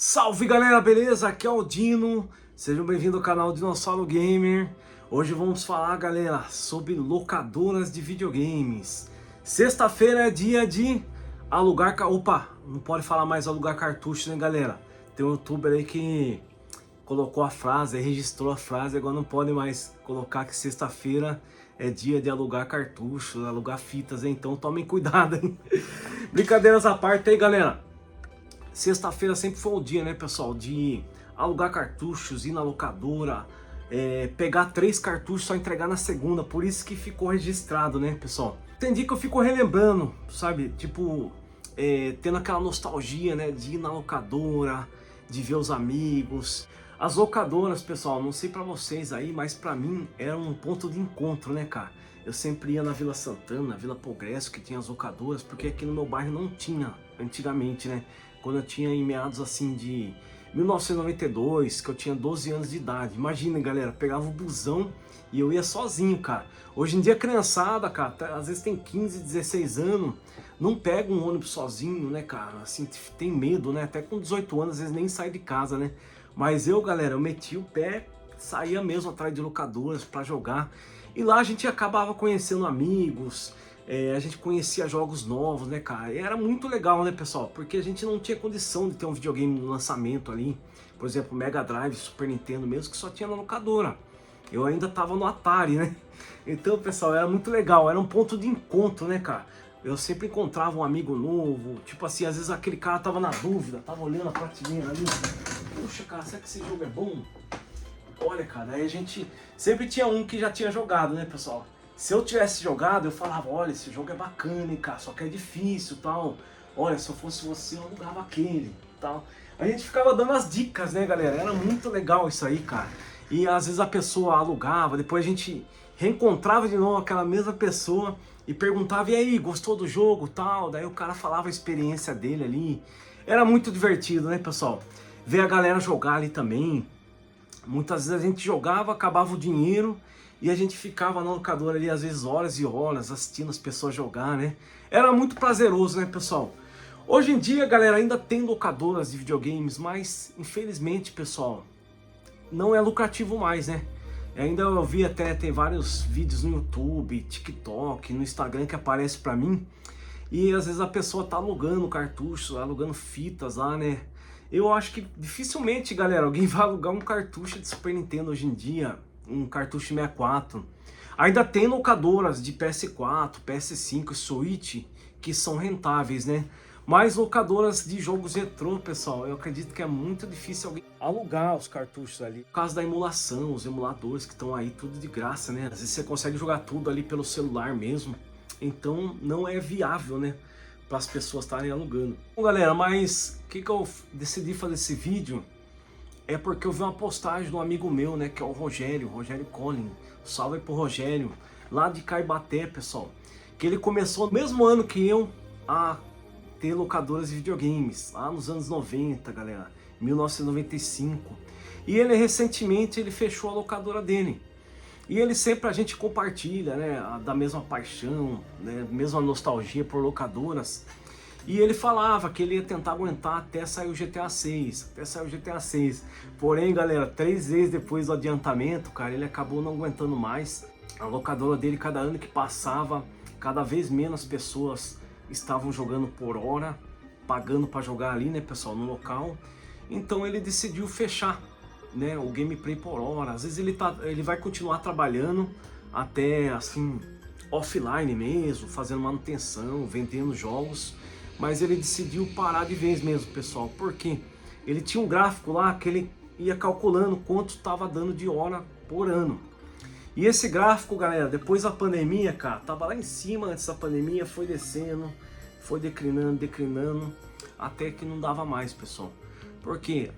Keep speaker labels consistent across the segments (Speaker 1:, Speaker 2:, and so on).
Speaker 1: Salve galera, beleza? Aqui é o Dino, sejam bem-vindos ao canal Dinossauro Gamer. Hoje vamos falar, galera, sobre locadoras de videogames. Sexta-feira é dia de alugar... Opa, não pode falar mais alugar cartucho, né galera? Tem um youtuber aí que colocou a frase, registrou a frase, agora não pode mais colocar que sexta-feira é dia de alugar cartuchos, alugar fitas, hein? Então tomem cuidado, hein? Brincadeiras à parte aí, galera. Sexta-feira sempre foi o dia, né, pessoal, de alugar cartuchos, ir na locadora, pegar 3 cartuchos, só entregar na segunda, por isso que ficou registrado, né, pessoal. Tem dia que eu fico relembrando, sabe, tipo, tendo aquela nostalgia, né, de ir na locadora, de ver os amigos. As locadoras, pessoal, não sei pra vocês aí, mas pra mim era um ponto de encontro, né, cara. Eu sempre ia na Vila Santana, na Vila Progresso, que tinha as locadoras, porque aqui no meu bairro não tinha, antigamente, né. Quando eu tinha em meados assim de 1992, que eu tinha 12 anos de idade. Imagina, galera, pegava o busão e eu ia sozinho, cara. Hoje em dia, criançada, cara, às vezes tem 15, 16 anos, não pega um ônibus sozinho, né, cara? Assim, tem medo, né? Até com 18 anos, às vezes nem sai de casa, né? Mas eu, galera, eu metia o pé, saía mesmo atrás de locadoras pra jogar. E lá a gente acabava conhecendo amigos, a gente conhecia jogos novos, né, cara? E era muito legal, né, pessoal? Porque a gente não tinha condição de ter um videogame no lançamento ali. Por exemplo, Mega Drive, Super Nintendo mesmo, que só tinha na locadora. Eu ainda tava no Atari, né? Então, pessoal, era muito legal. Era um ponto de encontro, né, cara? Eu sempre encontrava um amigo novo. Tipo assim, às vezes aquele cara tava na dúvida, tava olhando a prateleira ali. Puxa, cara, será que esse jogo é bom? Olha, cara, aí a gente sempre tinha um que já tinha jogado, né, pessoal? Se eu tivesse jogado, eu falava, olha, esse jogo é bacana, hein, cara, só que é difícil, tal. Olha, se eu fosse você, eu alugava aquele, tal. A gente ficava dando as dicas, né, galera? Era muito legal isso aí, cara. E às vezes a pessoa alugava, depois a gente reencontrava de novo aquela mesma pessoa e perguntava, e aí, gostou do jogo, tal? Daí o cara falava a experiência dele ali. Era muito divertido, né, pessoal? Ver a galera jogar ali também. Muitas vezes a gente jogava, acabava o dinheiro e a gente ficava na locadora ali às vezes horas e horas assistindo as pessoas jogar, né? Era muito prazeroso, né, pessoal? Hoje em dia, galera, ainda tem locadoras de videogames, mas infelizmente, pessoal, não é lucrativo mais, né? Ainda eu vi até, tem vários vídeos no YouTube, TikTok, no Instagram que aparece pra mim e às vezes a pessoa tá alugando cartuchos, alugando fitas lá, né? Eu acho que dificilmente, galera, alguém vai alugar um cartucho de Super Nintendo hoje em dia, um cartucho 64. Ainda tem locadoras de PS4, PS5 e Switch que são rentáveis, né? Mas locadoras de jogos retrô, pessoal, eu acredito que é muito difícil alguém alugar os cartuchos ali. Por causa da emulação, os emuladores que estão aí tudo de graça, né? Às vezes você consegue jogar tudo ali pelo celular mesmo. Então não é viável, né, para as pessoas estarem alugando. Bom, galera, mas o que eu decidi fazer esse vídeo é porque eu vi uma postagem de um amigo meu, né, que é o Rogério Collin. Salve pro Rogério, lá de Caibaté, pessoal. Que ele começou no mesmo ano que eu a ter locadoras de videogames, lá nos anos 90, galera, 1995. E ele recentemente ele fechou a locadora dele. E ele sempre, a gente compartilha, né, da mesma paixão, né, mesma nostalgia por locadoras. E ele falava que ele ia tentar aguentar até sair o GTA 6, até sair o GTA 6. Porém, galera, 3 vezes depois do adiantamento, cara, ele acabou não aguentando mais. A locadora dele, cada ano que passava, cada vez menos pessoas estavam jogando por hora, pagando para jogar ali, né, pessoal, no local. Então ele decidiu fechar, né, o gameplay por hora. Às vezes ele vai continuar trabalhando até assim offline mesmo, fazendo manutenção, vendendo jogos, mas ele decidiu parar de vez mesmo, pessoal, porque ele tinha um gráfico lá que ele ia calculando quanto estava dando de hora por ano. E esse gráfico, galera, depois da pandemia, cara, tava lá em cima antes da pandemia, foi descendo, foi declinando, até que não dava mais, pessoal. Porque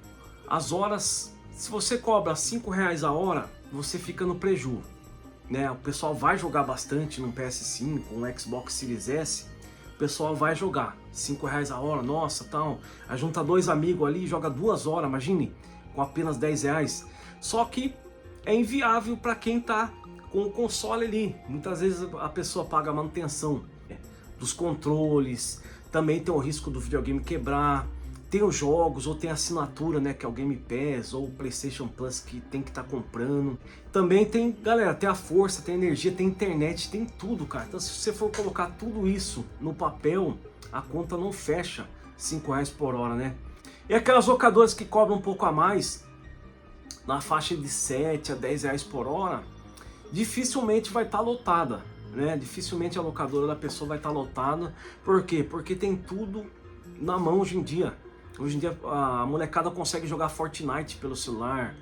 Speaker 1: as horas, se você cobra R$5 a hora, você fica no preju, né? O pessoal vai jogar bastante no PS5, no Xbox Series S, o pessoal vai jogar R$5 a hora, nossa, tal. Aí junta 2 amigos ali, joga 2 horas, imagine, com apenas R$10. Só que é inviável para quem tá com o console ali. Muitas vezes a pessoa paga a manutenção dos controles, também tem o risco do videogame quebrar, tem os jogos, ou tem assinatura, né, que é o Game Pass, ou o PlayStation Plus, que tem que estar comprando. Também tem, galera, tem a força, tem a energia, tem internet, tem tudo, cara. Então se você for colocar tudo isso no papel, a conta não fecha R$ 5 por hora, né? E aquelas locadoras que cobram um pouco a mais, na faixa de 7 a 10 reais por hora, dificilmente vai estar lotada, né? Dificilmente a locadora da pessoa vai estar lotada. Por quê? Porque tem tudo na mão hoje em dia. Hoje em dia a molecada consegue jogar Fortnite pelo celular,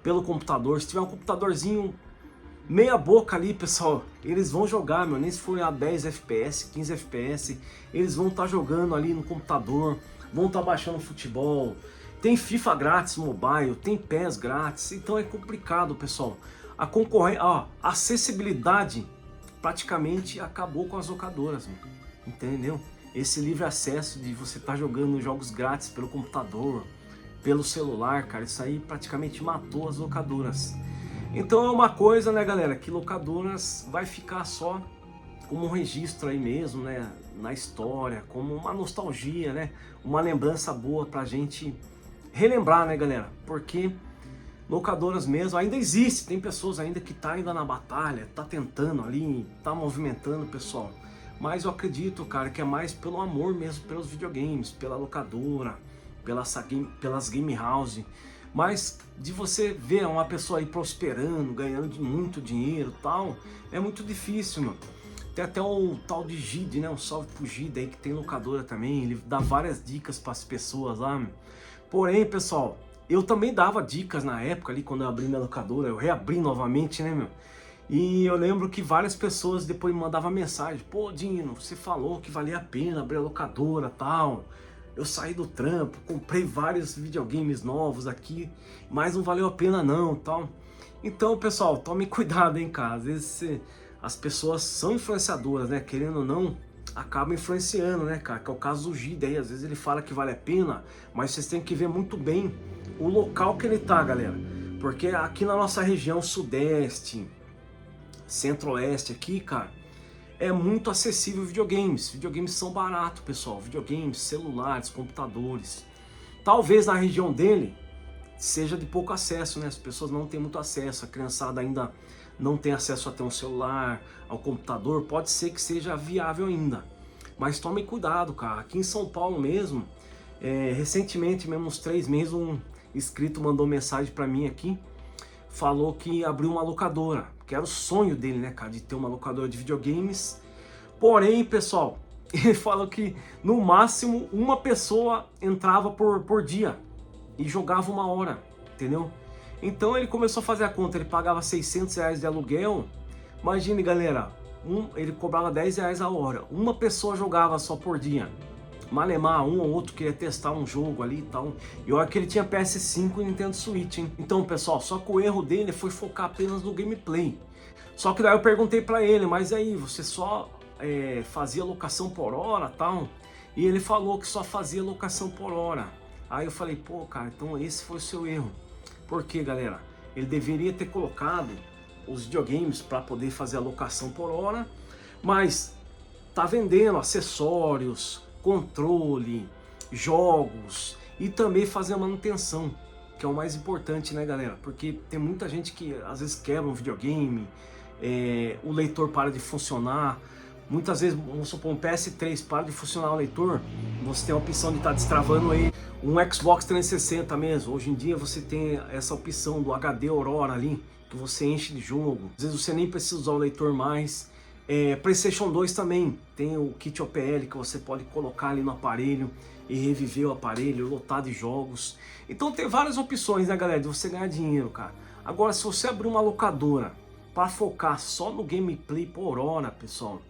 Speaker 1: pelo computador. Se tiver um computadorzinho meia boca ali, pessoal, eles vão jogar, meu, nem se for a 10 FPS, 15 FPS, eles vão estar jogando ali no computador, vão estar baixando futebol. Tem FIFA grátis mobile, tem PES grátis, então é complicado, pessoal. A concorrência, a acessibilidade praticamente acabou com as locadoras, entendeu? Esse livre acesso de você estar jogando jogos grátis pelo computador, pelo celular, cara, isso aí praticamente matou as locadoras. Então é uma coisa, né, galera, que locadoras vai ficar só como um registro aí mesmo, né, na história, como uma nostalgia, né, uma lembrança boa pra gente relembrar, né, galera, porque locadoras mesmo ainda existe, tem pessoas ainda que tá ainda na batalha, tá tentando ali, tá movimentando, pessoal. Mas eu acredito, cara, que é mais pelo amor mesmo pelos videogames, pela locadora, pelas game house. Mas de você ver uma pessoa aí prosperando, ganhando muito dinheiro e tal, é muito difícil, mano. Tem até o tal de Gide, né? Um salve pro Gide aí, que tem locadora também. Ele dá várias dicas para as pessoas lá, meu. Porém, pessoal, eu também dava dicas na época ali, quando eu abri minha locadora. Eu reabri novamente, né, meu? E eu lembro que várias pessoas depois me mandavam mensagem: pô, Dino, você falou que valia a pena abrir a locadora e tal. Eu saí do trampo, comprei vários videogames novos aqui, mas não valeu a pena não, tal. Então, pessoal, tome cuidado, hein, cara. Às vezes as pessoas são influenciadoras, né? Querendo ou não, acabam influenciando, né, cara? Que é o caso do Gide aí. Às vezes ele fala que vale a pena, mas vocês têm que ver muito bem o local que ele tá, galera. Porque aqui na nossa região sudeste, centro-oeste aqui, cara, é muito acessível videogames. Videogames são baratos, pessoal. Videogames, celulares, computadores. Talvez na região dele seja de pouco acesso, né? As pessoas não têm muito acesso. A criançada ainda não tem acesso a ter um celular, ao computador. Pode ser que seja viável ainda. Mas tome cuidado, cara. Aqui em São Paulo mesmo, recentemente, mesmo uns 3 meses, um inscrito mandou mensagem pra mim aqui. Falou que abriu uma locadora, que era o sonho dele, né, cara, de ter uma locadora de videogames. Porém, pessoal, ele falou que no máximo uma pessoa entrava por dia e jogava 1 hora, entendeu? Então ele começou a fazer a conta, ele pagava R$ 600 de aluguel. Imagine, galera, ele cobrava R$ 10 a hora, uma pessoa jogava só por dia. Malemar, um ou outro queria testar um jogo ali e tal. E olha que ele tinha PS5 e Nintendo Switch, hein? Então, pessoal, só que o erro dele foi focar apenas no gameplay. Só que daí eu perguntei pra ele: mas aí, você só fazia locação por hora e tal? E ele falou que só fazia locação por hora. Aí eu falei: pô, cara, então esse foi o seu erro. Por quê, galera? Ele deveria ter colocado os videogames para poder fazer a locação por hora, mas tá vendendo acessórios, controle, jogos e também fazer a manutenção, que é o mais importante, né, galera? Porque tem muita gente que às vezes quebra um videogame, o leitor para de funcionar. Muitas vezes, vamos supor, um PS3 para de funcionar o leitor, você tem a opção de estar destravando aí. Um Xbox 360 mesmo, hoje em dia você tem essa opção do HD Aurora ali, que você enche de jogo. Às vezes você nem precisa usar o leitor mais. PlayStation 2 também tem o kit OPL que você pode colocar ali no aparelho e reviver o aparelho lotado de jogos. Então tem várias opções, né, galera, de você ganhar dinheiro, cara. Agora, se você abrir uma locadora para focar só no gameplay por hora, pessoal,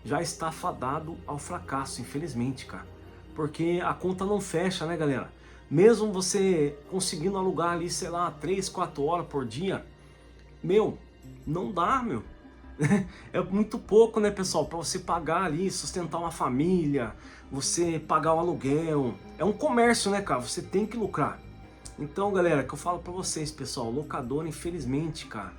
Speaker 1: já está fadado ao fracasso, infelizmente, cara. Porque a conta não fecha, né, galera? Mesmo você conseguindo alugar ali, sei lá, 3, 4 horas por dia, meu, não dá, meu. É muito pouco, né, pessoal, para você pagar ali, sustentar uma família, você pagar o aluguel. É um comércio, né, cara? Você tem que lucrar. Então, galera, que eu falo para vocês, pessoal, locadora, infelizmente, cara,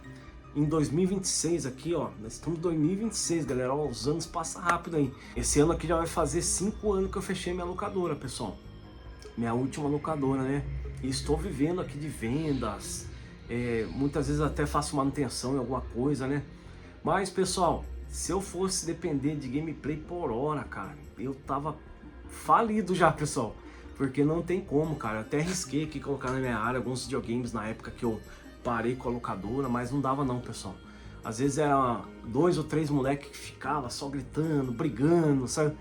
Speaker 1: em 2026 aqui, ó, nós estamos em 2026, galera, ó, os anos passam rápido aí. Esse ano aqui já vai fazer 5 anos que eu fechei minha locadora, pessoal. minha última locadora, né? E estou vivendo aqui de vendas, muitas vezes até faço manutenção em alguma coisa, né? Mas, pessoal, se eu fosse depender de gameplay por hora, cara, eu tava falido já, pessoal. Porque não tem como, cara. Eu até arrisquei aqui colocar na minha área alguns videogames na época que eu parei com a locadora, mas não dava não, pessoal. Às vezes era 2 ou 3 moleques que ficavam só gritando, brigando, sabe?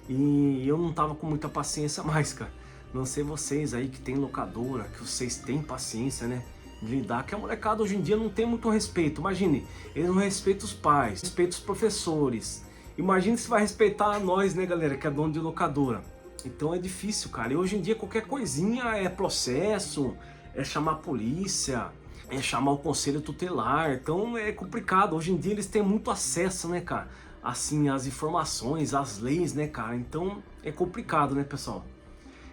Speaker 1: E eu não tava com muita paciência mais, cara. Não sei vocês aí que tem locadora, que vocês têm paciência, né? De lidar, que a molecada hoje em dia não tem muito respeito. Imagine, eles não respeitam os pais, respeitam os professores. Imagine se vai respeitar nós, né, galera, que é dono de locadora. Então é difícil, cara. E hoje em dia qualquer coisinha é processo, é chamar a polícia, é chamar o conselho tutelar. Então é complicado. Hoje em dia eles têm muito acesso, né, cara? Assim, as informações, as leis, né, cara? Então é complicado, né, pessoal?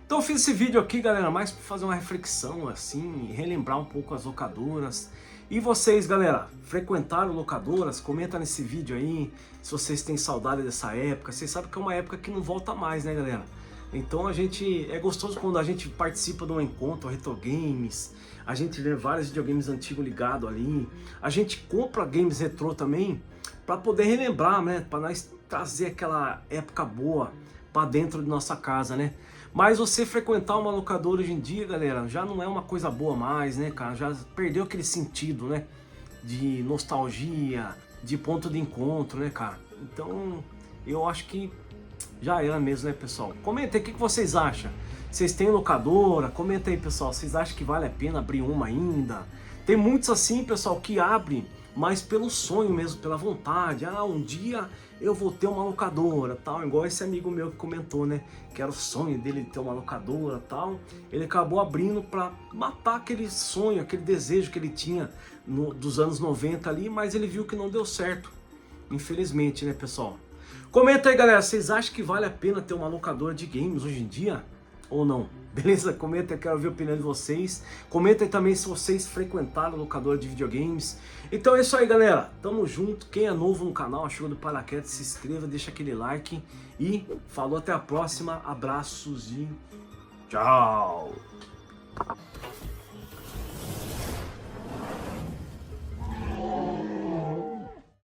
Speaker 1: Então eu fiz esse vídeo aqui, galera, mais para fazer uma reflexão, assim, relembrar um pouco as locadoras. E vocês, galera, frequentaram locadoras? Comenta nesse vídeo aí se vocês têm saudade dessa época. Vocês sabem que é uma época que não volta mais, né, galera? Então é gostoso quando a gente participa de um encontro Retro Games, a gente vê vários videogames antigos ligados ali, a gente compra games retrô também para poder relembrar, né, para nós trazer aquela época boa para dentro de nossa casa, né? Mas você frequentar uma locadora hoje em dia, galera, já não é uma coisa boa mais, né, cara? Já perdeu aquele sentido, né, de nostalgia, de ponto de encontro, né, cara? Então eu acho que já era mesmo, né, pessoal? Comenta aí o que vocês acham. Vocês têm locadora? Comenta aí, pessoal. Vocês acham que vale a pena abrir uma ainda? Tem muitos assim, pessoal, que abrem, mas pelo sonho mesmo, pela vontade. Ah, um dia eu vou ter uma locadora, tal. Igual esse amigo meu que comentou, né? Que era o sonho dele ter uma locadora, tal. Ele acabou abrindo para matar aquele sonho, aquele desejo que ele tinha dos anos 90 ali, mas ele viu que não deu certo. Infelizmente, né, pessoal? Comenta aí, galera, vocês acham que vale a pena ter uma locadora de games hoje em dia? Ou não? Beleza? Comenta, eu quero ver a opinião de vocês. Comenta aí também se vocês frequentaram locadora de videogames. Então é isso aí, galera. Tamo junto. Quem é novo no canal, chegou do paraquedas, se inscreva, deixa aquele like. E falou, até a próxima. Abraços e tchau!